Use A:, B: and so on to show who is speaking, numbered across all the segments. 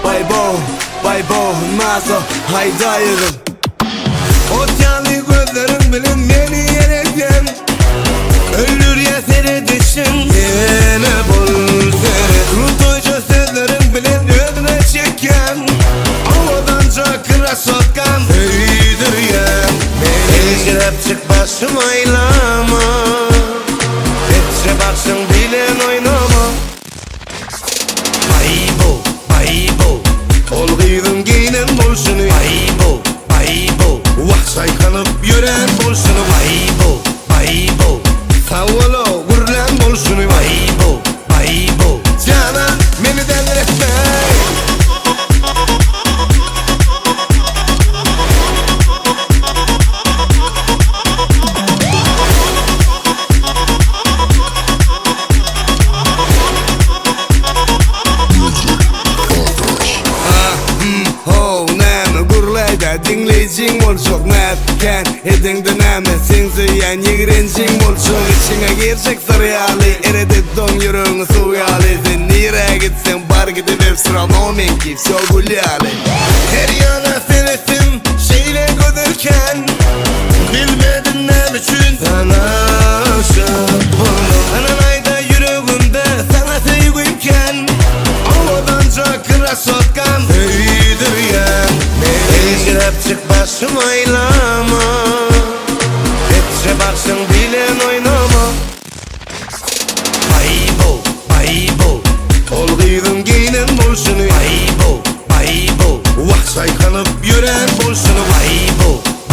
A: Aybaybow nazzo Ayday'ım.
B: Ot yanlı gözlerin bilin beni yereken. Ölür ya seyredişim yine bul seni. Rutoyca sözlerin bilin önüne çeken. Havadan çakıra sotkan öyüdür yan. Elişirep çık başım aylama. Etçe baksın bilen oynama. Aybaybow ol giydim giyinen bolşunu. Aybaybow vah saykanıp yören bolşunu. Aybaybow savvalo gurlen bolşunu. Aybaybow cana meni delir etme.
A: Dinleyicin bolşok näpken edingde näme sen süýän ýigrenjiň bolşok içiňe girsek sarýaly eredip doň ýüregiňi suýaly sen nire gitsen bar gidip hep sıramam menki всё gulýaly
B: Her yana sesim şeyle göderken bilmedin näme üçin sana aşık oldum. Anan ayda yüreğimde sana sevgimken havadan çakıra sotkan öyüdür yan. Elişirep çık başım aylama. Etçe baksın bilen oynama. Aybaybow ol giydim giyinen bolşunu. Aybaybow vah saykanıp yören bolşunu.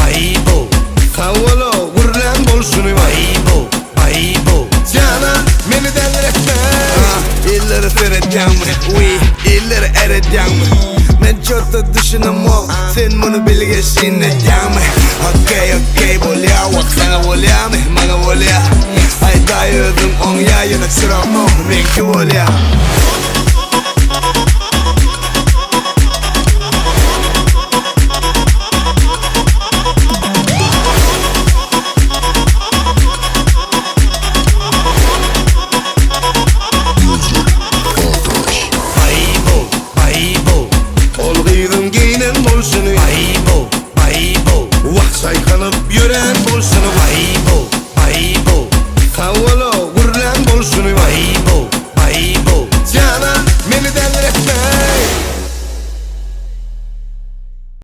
B: Aybaybow savvalo gurlen bolşunu. Aybaybow cana meni delir etme.
A: İlleri seyredeceğimi, illeri eredeceğimi. Men çöktü düşünemem, sen bunu bilgeçsin edeceğimi. Okey bolya, vak sana bolya mi, bana bolya. Ayday özüm on ya, yana sıramam, benki bolya.